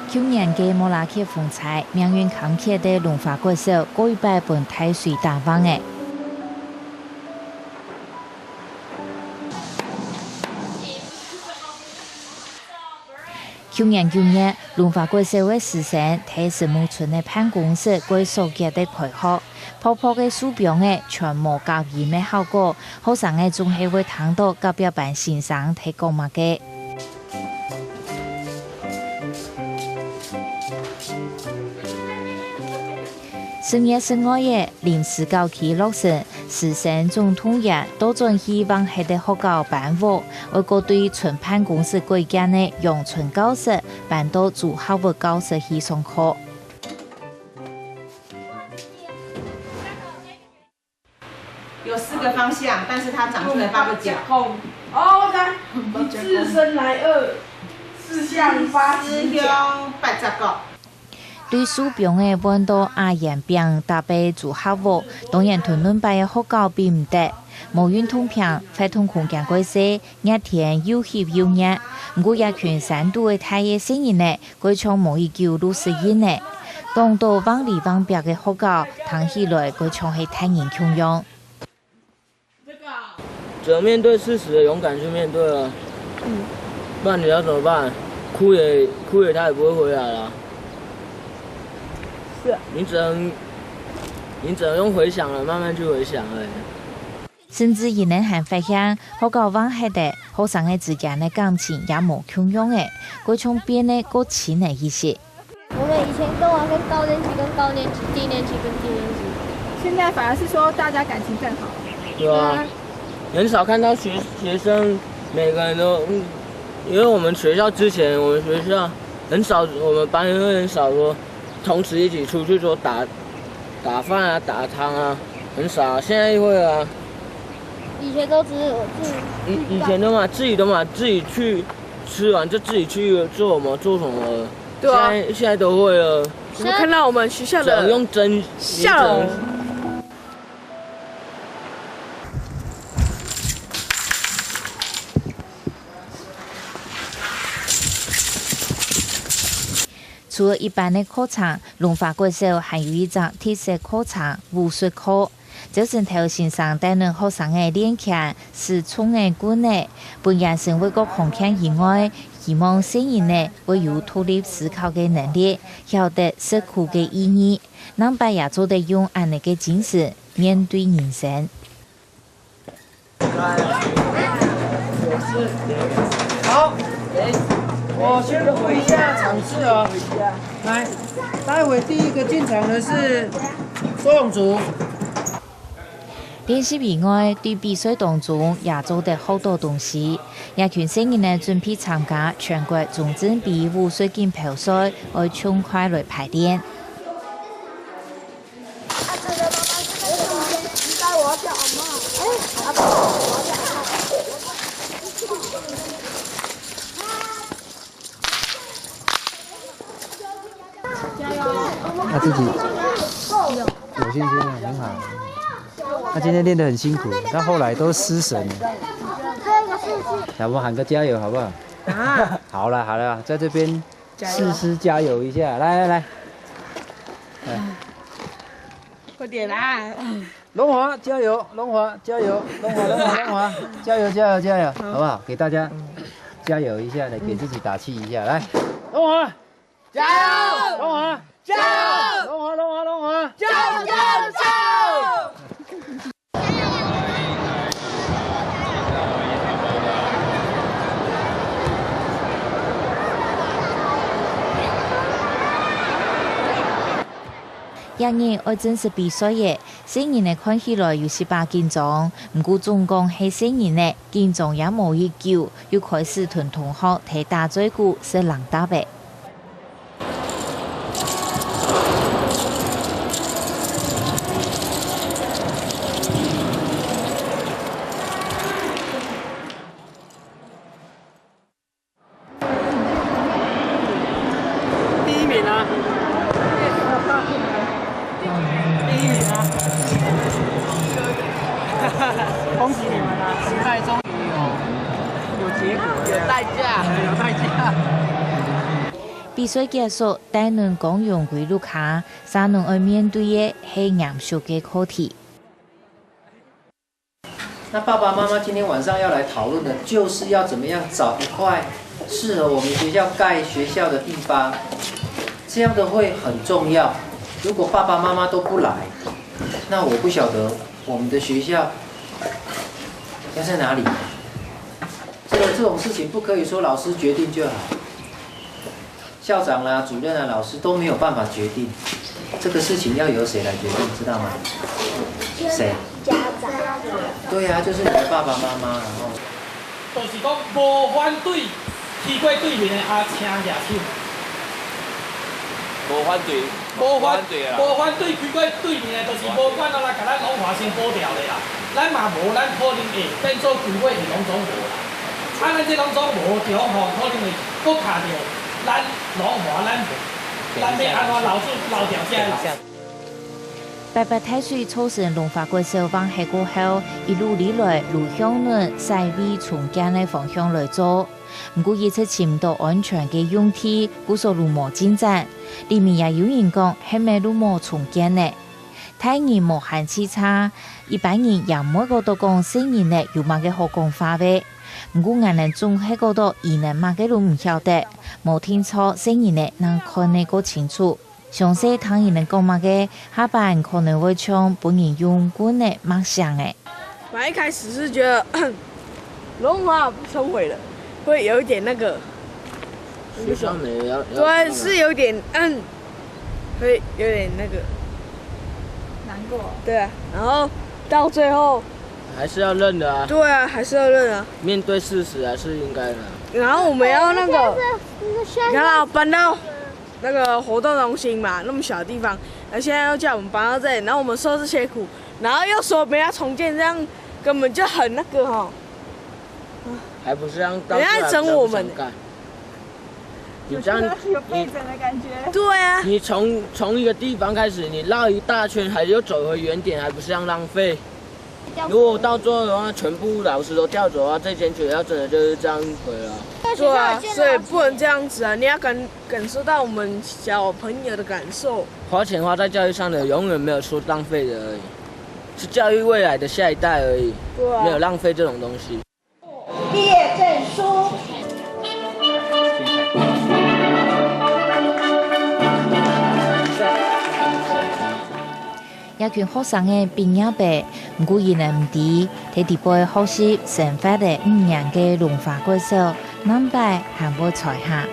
去年嘅莫拉克风采，命运坎坷的龙华国手，过一摆本太水大方嘅。去年9月，龙华国社会师生喺石木村的办公室过数节的开学，泡泡嘅书表嘅全无教研嘅效果，学生嘅总系会听到甲表班先生提讲乜嘅。10月12日，临时教期落实，师生总统日都准希望系的学校办活，我国对村办公室规划呢，用村教室办到住校的教室去上课。有4个方向，但是它长出来8个角。哦，我知，自身来2，四向8师兄8角。对书标的温度阿言并搭配做校务，当然屯论班的学校并唔得。无运通平，发通空间规设，热天又热又热。不过一群3度的太热声音呢，佢唱无一9都适应呢。当到往里往边的学校，听起来佢唱系太人穷用。只有面对事实的勇敢去面对了，不然你要怎么办？哭也他也不会回来了。是啊，你只能用回想了，慢慢去回想而已。甚至亦能还发现，学校往下的学生的之间的感情也无强用的，佢从变得更亲了一些。我们以前跟高年级跟高年级，低年级跟低年级，现在反而是说大家感情更好。对啊，很少看到学生每个人都，因为我们学校之前，我们学校很少，我们班会很少说同时一起出去说打饭啊、打汤啊，很少。现在会啊。以前都只有以前都嘛自己去吃完就自己去做什么。对啊，现在都会了。我们看到我们学校的用真笑容。除了一般的课程，龙华国小还有一张特色课程武术课，就是头先生带领学生的练拳、使冲的棍的，本人成为个空腔以外，希望成人呢会有独立思考的能力，晓得吃苦的意义，能把也做得用安尼个精神面对人生。好。我先回一下场次哦。来，待会第一个进场的是收容组。练习以外，对比赛当中也做得好多东西。一群成人呢准备参加全国总正比武术锦标赛，爱畅快来排练。他自己有信心了，很好。他今天练得很辛苦，到后来都失神了。小波喊个加油好不好？啊！好了，在这边誓师加油一下，来，快点啦！龙华加油，龙华加油，龙华加油，好不好？给大家加油一下，来给自己打气一下，来，龙华加油，龙华。加油！龙华！加油！一年我正式比赛嘅，新人呢看起来有18斤重，不过总共系新人呢，斤重也无一9，又开始同同学提大嘴鼓是人打白。恭喜你们啊！比赛终于有结果了，有代价。比赛结束，带人公用归路卡，三人要面对的是严肃的课题。那爸爸妈妈今天晚上要来讨论的，就是要怎么样找一块适合我们学校盖学校的地方，这样的会很重要。如果爸爸妈妈都不来，那我不晓得我们的学校要在哪里。这种事情不可以说老师决定就好，校长啦、主任啊、老师都没有办法决定。这个事情要由谁来决定，知道吗？谁？家长。对啊，就是你的爸爸妈妈，然后。就是讲无反对去过对面的阿青举手。无反对，无反对去过对面的，就是无管啊，来甲咱龙华先保掉的啦。咱嘛无，咱可能会变做规划是拢总无啦。啊，咱这拢总无着吼，可能会搁卡着咱龙华，咱要安怎留条这啦。白白太水促成龙华国小往下过后，一路以来路向轮西尾重建的方向来做。不过，一切深度安全嘅用地，故所路无进展。里面也有人讲，係咪路冇重建呢？太人無限次差，一般人也每個都講新人呢有乜嘅好講法嘅。不過我哋總係嗰度疑難乜嘅都唔曉得，冇聽錯新人呢能看得個清楚。詳細聽人哋講乜嘅，下班可能會將本人用過的默想誒。本來一開始是覺得龍華重毀了，會有一點那個。學校沒要。對，是有點會有點那個。難過。對啊，然後到最後。還是要認的啊。對啊，還是要認啊。面對事實還是應該的。然後我們要那個，你看到搬到那個活動中心嘛，那麼小的地方，那現在又叫我們搬到這裡，然後我們受這些苦，然後又說我們要重建，這樣根本就很那個哈。還不是讓人家整我們。你這樣有被整的感覺。對啊。你從一個地方開始，你繞一大圈，還又走回原點，還不是讓浪費？如果到最後的話，全部老師都調走的話，這間學校真的就是這樣毀了。對啊，所以不能這樣子啊！你要感受到我們小朋友的感受。花錢花在教育上的，永遠沒有說浪費的而已，是教育未來的下一代而已，沒有浪費這種東西。畢業證書。一群學生嘅畢業班，唔過伊人唔知，喺地杯學習生活嘅5年嘅龍華國小，南北韓國才下。